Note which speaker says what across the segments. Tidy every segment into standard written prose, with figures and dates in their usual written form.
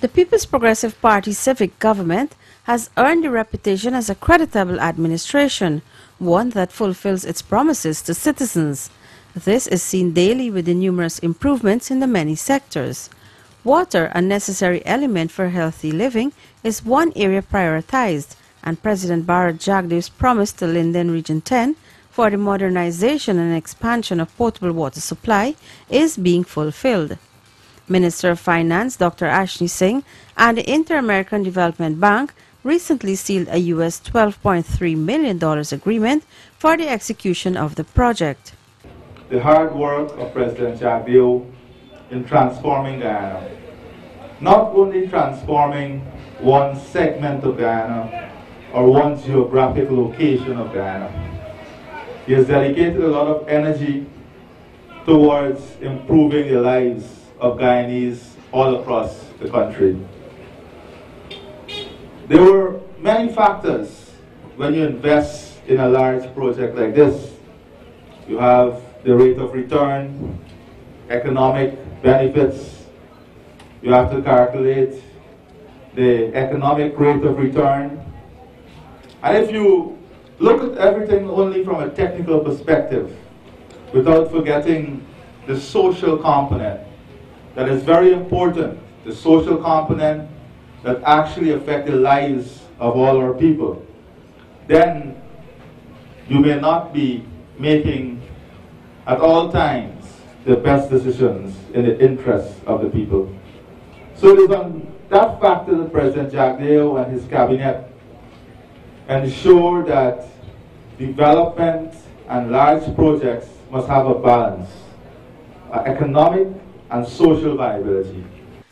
Speaker 1: The People's Progressive Party civic government has earned a reputation as a creditable administration, one that fulfills its promises to citizens. This is seen daily with the numerous improvements in the many sectors. Water, a necessary element for healthy living, is one area prioritized, and President Bharat Jagdev's promise to Linden Region 10 for the modernization and expansion of potable water supply is being fulfilled. Minister of Finance Dr. Ashni Singh and the Inter-American Development Bank recently sealed a US $12.3 million agreement for the execution of the project.
Speaker 2: The hard work of President Jagdev in transforming Guyana, not only transforming one segment of Guyana or one geographic location of Guyana, he has dedicated a lot of energy towards improving the lives of Guyanese all across the country. There were many factors when you invest in a large project like this. You have the rate of return, economic benefits. You have to calculate the economic rate of return. And if you look at everything only from a technical perspective, without forgetting the social component, that is very important, the social component that actually affects the lives of all our people, then you may not be making at all times the best decisions in the interests of the people. So it is on that factor that President Jagdev and his cabinet ensure that development and large projects must have a balance, economic and social viability.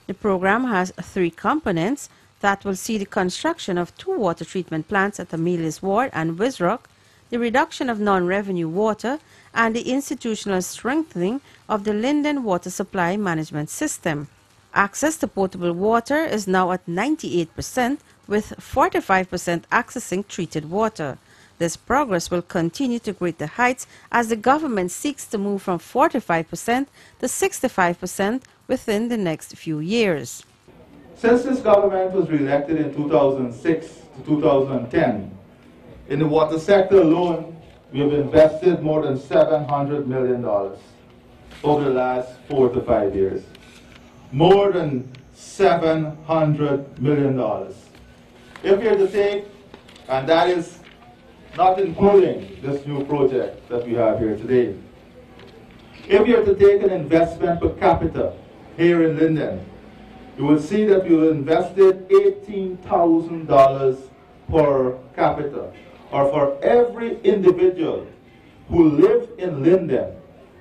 Speaker 1: The program has three components that will see the construction of 2 water treatment plants at Amelia's Ward and Wizrock, the reduction of non-revenue water, and the institutional strengthening of the Linden water supply management system. Access to potable water is now at 98%, with 45% accessing treated water. This progress will continue to greater heights as the government seeks to move from 45% to 65% within the next few years.
Speaker 2: Since this government was re-elected in 2006 to 2010, in the water sector alone, we have invested more than $700 million over the last 4 to 5 years. More than $700 million. If we are to take, and that is not including this new project that we have here today, if you are to take an investment per capita here in Linden, you will see that we have invested $18,000 per capita, or for every individual who lives in Linden.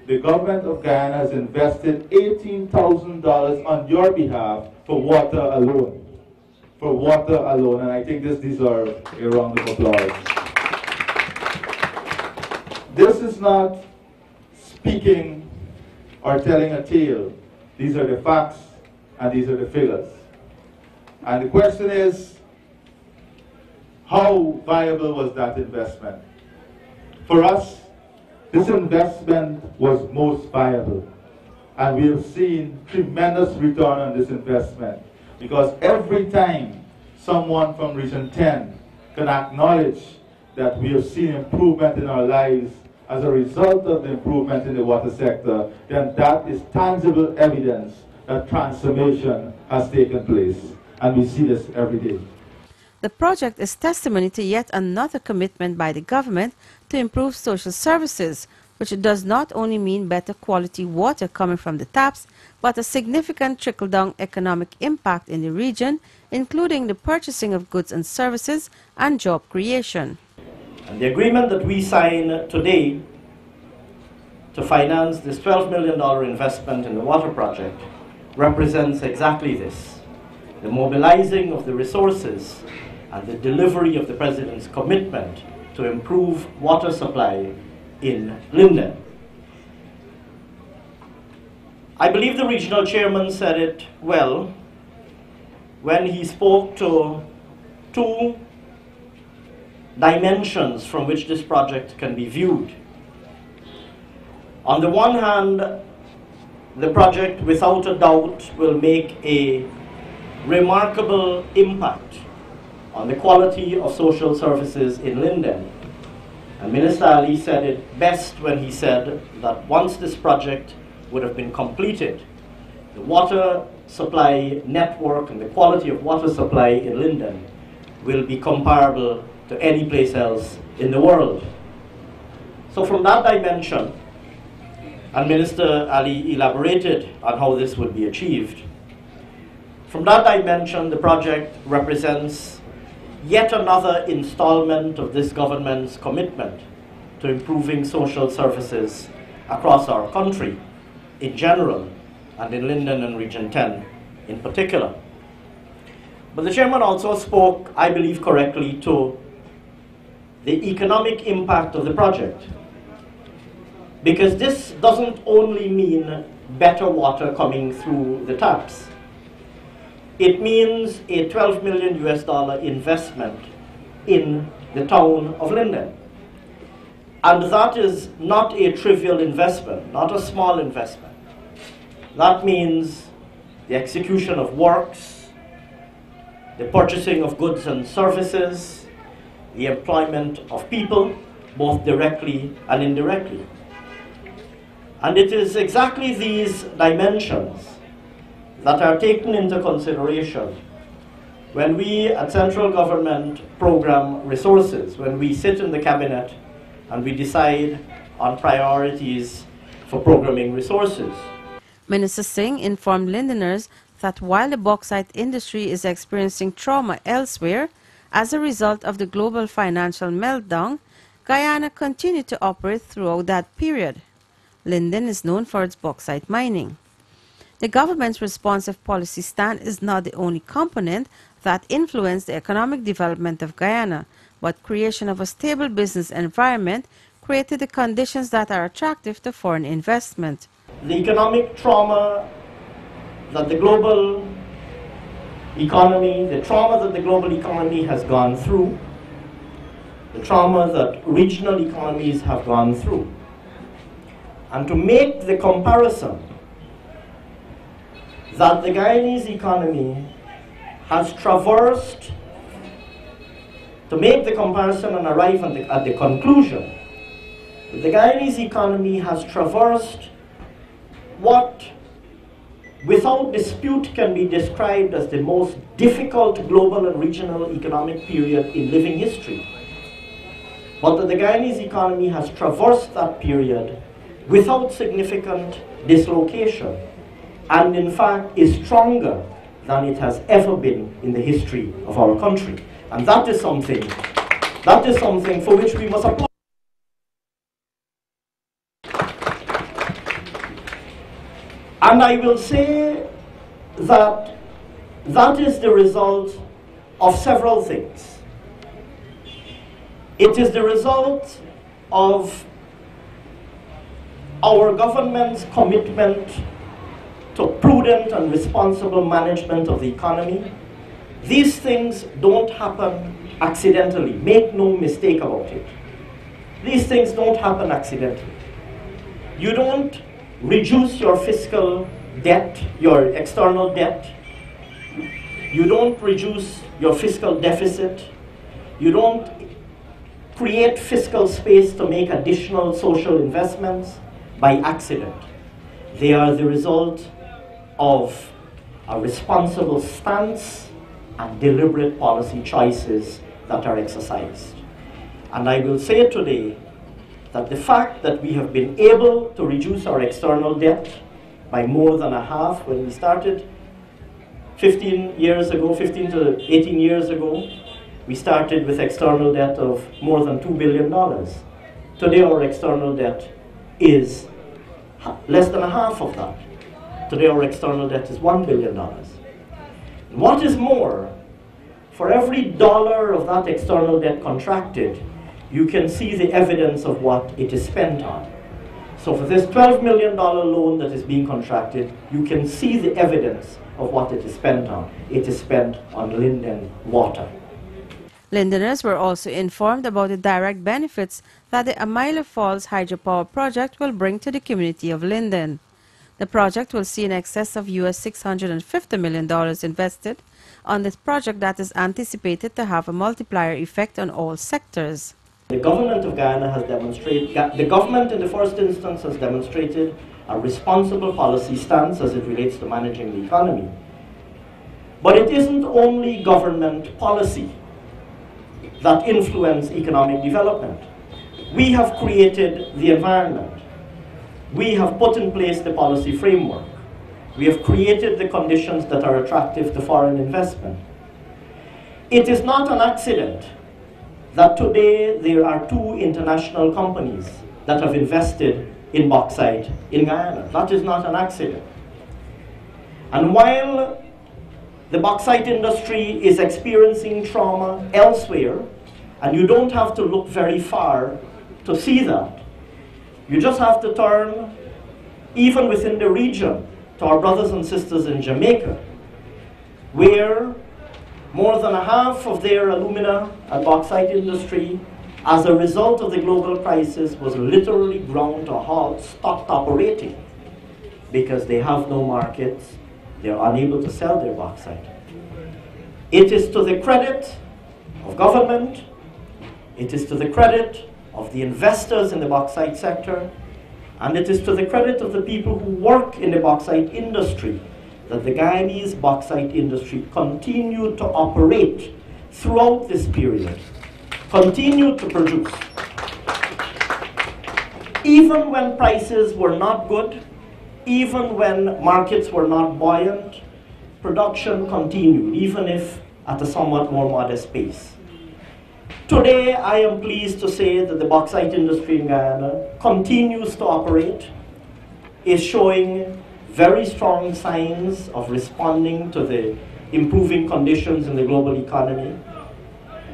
Speaker 2: The government of Guyana has invested $18,000 on your behalf for water alone. For water alone, and I think this deserves a round of applause. This is not speaking or telling a tale. These are the facts and these are the figures. And the question is, how viable was that investment? For us, this investment was most viable. And we have seen tremendous return on this investment. Because every time someone from Region 10 can acknowledge that we have seen improvement in our lives as a result of the improvement in the water sector, then that is tangible evidence that transformation has taken place. And we see this every day.
Speaker 1: The project is testimony to yet another commitment by the government to improve social services, which does not only mean better quality water coming from the taps, but a significant trickle-down economic impact in the region, including the purchasing of goods and services and job creation.
Speaker 3: And the agreement that we sign today to finance this $12 million investment in the water project represents exactly this: the mobilizing of the resources and the delivery of the President's commitment to improve water supply in Linden. I believe the regional chairman said it well when he spoke to 2 dimensions from which this project can be viewed. On the one hand, the project without a doubt will make a remarkable impact on the quality of social services in Linden. And Minister Ali said it best when he said that once this project would have been completed, the water supply network and the quality of water supply in Linden will be comparable to any place else in the world. So from that dimension, and Minister Ali elaborated on how this would be achieved, from that dimension, the project represents yet another installment of this government's commitment to improving social services across our country in general, and in Linden and Region 10 in particular. But the chairman also spoke, I believe correctly, to the economic impact of the project. Because this doesn't only mean better water coming through the taps. It means a $12 million investment in the town of Linden. And that is not a trivial investment, not a small investment. That means the execution of works, the purchasing of goods and services, the employment of people, both directly and indirectly. And it is exactly these dimensions that are taken into consideration when we at central government program resources, when we sit in the cabinet and we decide on priorities for programming resources.
Speaker 1: Minister Singh informed Lindeners that while the bauxite industry is experiencing trauma elsewhere as a result of the global financial meltdown, Guyana continued to operate throughout that period. Linden is known for its bauxite mining. The government's responsive policy stand is not the only component that influenced the economic development of Guyana, but creation of a stable business environment created the conditions that are attractive to foreign investment.
Speaker 3: The economic trauma that the global economy, the trauma that the global economy has gone through, the trauma that regional economies have gone through. And to make the comparison that the Guyanese economy has traversed, to make the comparison and arrive at the conclusion that the Guyanese economy has traversed what without dispute can be described as the most difficult global and regional economic period in living history. But that the Guyanese economy has traversed that period without significant dislocation, and in fact is stronger than it has ever been in the history of our country. And that is something for which we must applaud. And I will say that that is the result of several things. It is the result of our government's commitment to prudent and responsible management of the economy. These things don't happen accidentally. Make no mistake about it. These things don't happen accidentally. You don't reduce your fiscal debt, your external debt. You don't reduce your fiscal deficit. You don't create fiscal space to make additional social investments by accident. They are the result of a responsible stance and deliberate policy choices that are exercised. And I will say today that the fact that we have been able to reduce our external debt by more than a half when we started 15 to 18 years ago, we started with external debt of more than $2 billion. Today our external debt is less than a half of that. Today our external debt is $1 billion. What is more, for every dollar of that external debt contracted, you can see the evidence of what it is spent on. So for this $12 million loan that is being contracted, you can see the evidence of what it is spent on. It is spent on Linden water.
Speaker 1: Lindeners were also informed about the direct benefits that the Amila Falls hydropower project will bring to the community of Linden. The project will see in excess of US $650 million invested on this project that is anticipated to have a multiplier effect on all sectors.
Speaker 3: The government of Guyana has demonstrated, the government in the first instance has demonstrated a responsible policy stance as it relates to managing the economy. But it isn't only government policy that influence economic development. We have created the environment. We have put in place the policy framework. We have created the conditions that are attractive to foreign investment. It is not an accident that today there are 2 international companies that have invested in bauxite in Guyana. That is not an accident. And while the bauxite industry is experiencing trauma elsewhere, and you don't have to look very far to see that. You just have to turn, even within the region, to our brothers and sisters in Jamaica, where more than a half of their alumina and bauxite industry, as a result of the global crisis, was literally ground to a halt, stopped operating, because they have no markets, they're unable to sell their bauxite. It is to the credit of government, it is to the credit of the investors in the bauxite sector, and it is to the credit of the people who work in the bauxite industry that the Guyanese bauxite industry continued to operate throughout this period, continued to produce. Even when prices were not good, even when markets were not buoyant, production continued, even if at a somewhat more modest pace. Today, I am pleased to say that the bauxite industry in Guyana continues to operate, is showing very strong signs of responding to the improving conditions in the global economy,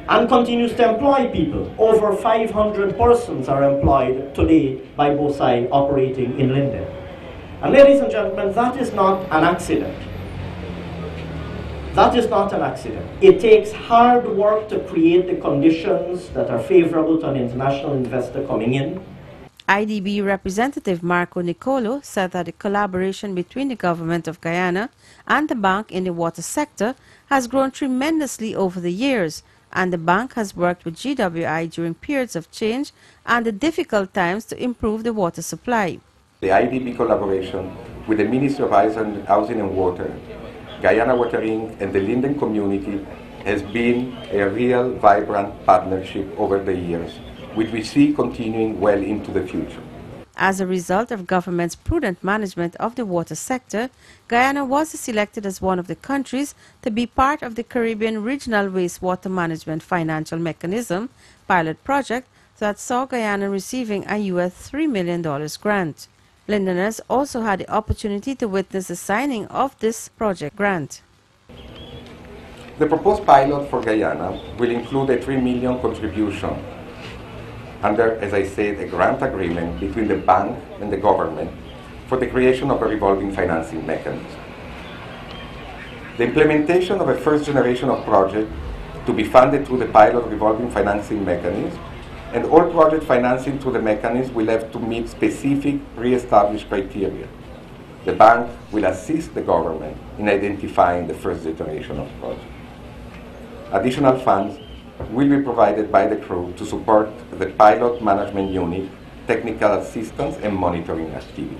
Speaker 3: and continues to employ people. Over 500 persons are employed today by Bosai operating in Linden. And ladies and gentlemen, that is not an accident. That is not an accident. It takes hard work to create the conditions that are favorable to an international investor coming in.
Speaker 1: IDB representative Marco Nicolo said that the collaboration between the government of Guyana and the bank in the water sector has grown tremendously over the years, and the bank has worked with GWI during periods of change and the difficult times to improve the water supply.
Speaker 4: The IDB collaboration with the Ministry of Housing and Water, Guyana Water Inc. and the Linden community has been a real vibrant partnership over the years, which we see continuing well into the future.
Speaker 1: As a result of government's prudent management of the water sector, Guyana was selected as one of the countries to be part of the Caribbean Regional Wastewater Management Financial Mechanism pilot project that saw Guyana receiving a US $3 million grant. Lindeners also had the opportunity to witness the signing of this project grant.
Speaker 4: The proposed pilot for Guyana will include a $3 million contribution under, as I said, a grant agreement between the bank and the government for the creation of a revolving financing mechanism. The implementation of a first generation of project to be funded through the pilot revolving financing mechanism, and all project financing through the mechanism will have to meet specific pre-established criteria. The bank will assist the government in identifying the first generation of projects. Additional funds will be provided by the crew to support the pilot management unit, technical assistance, and monitoring activities.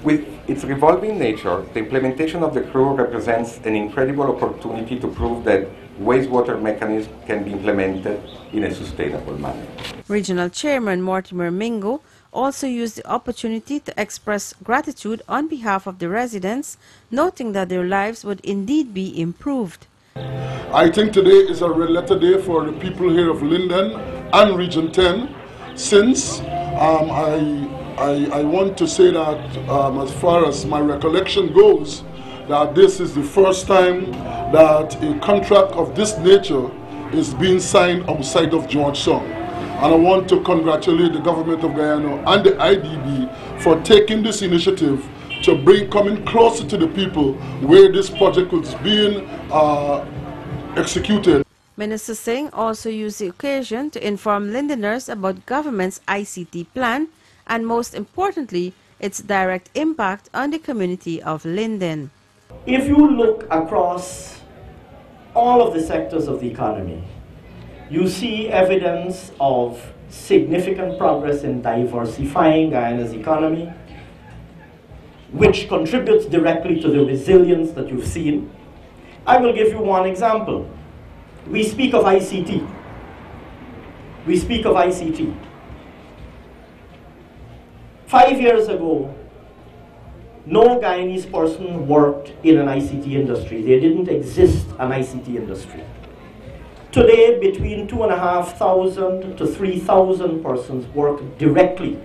Speaker 4: With its revolving nature, the implementation of the crew represents an incredible opportunity to prove that wastewater mechanisms can be implemented in a sustainable manner.
Speaker 1: Regional Chairman Mortimer Mingo also used the opportunity to express gratitude on behalf of the residents, noting that their lives would indeed be improved.
Speaker 5: I think today is a red letter day for the people here of Linden and Region 10, since I want to say that as far as my recollection goes, that this is the first time that a contract of this nature is being signed outside of Georgetown. And I want to congratulate the government of Guyana and the IDB for taking this initiative to coming closer to the people where this project was being executed.
Speaker 1: Minister Singh also used the occasion to inform Lindeners about government's ICT plan and, most importantly, its direct impact on the community of Linden.
Speaker 3: If you look across all of the sectors of the economy, you see evidence of significant progress in diversifying Guyana's economy, which contributes directly to the resilience that you've seen. I will give you one example. We speak of ICT. We speak of ICT. 5 years ago, no Guyanese person worked in an ICT industry. There didn't exist an ICT industry. Today, between 2,500 to 3,000 persons work directly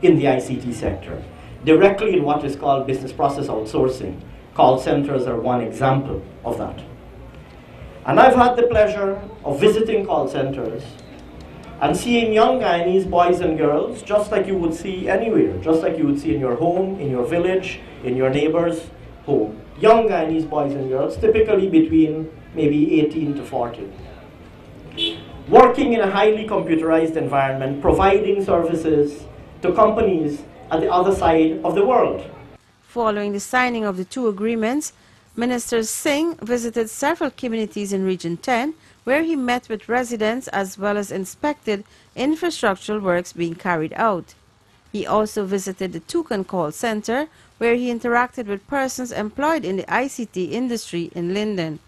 Speaker 3: in the ICT sector, directly in what is called business process outsourcing. Call centers are one example of that. And I've had the pleasure of visiting call centers and seeing young Guyanese boys and girls, just like you would see anywhere, just like you would see in your home, in your village, in your neighbor's home. Young Guyanese boys and girls, typically between maybe 18 to 40. Working in a highly computerized environment, providing services to companies at the other side of the world.
Speaker 1: Following the signing of the two agreements, Minister Singh visited several communities in Region 10, where he met with residents as well as inspected infrastructural works being carried out. He also visited the Toucan call center, where he interacted with persons employed in the ICT industry in Linden.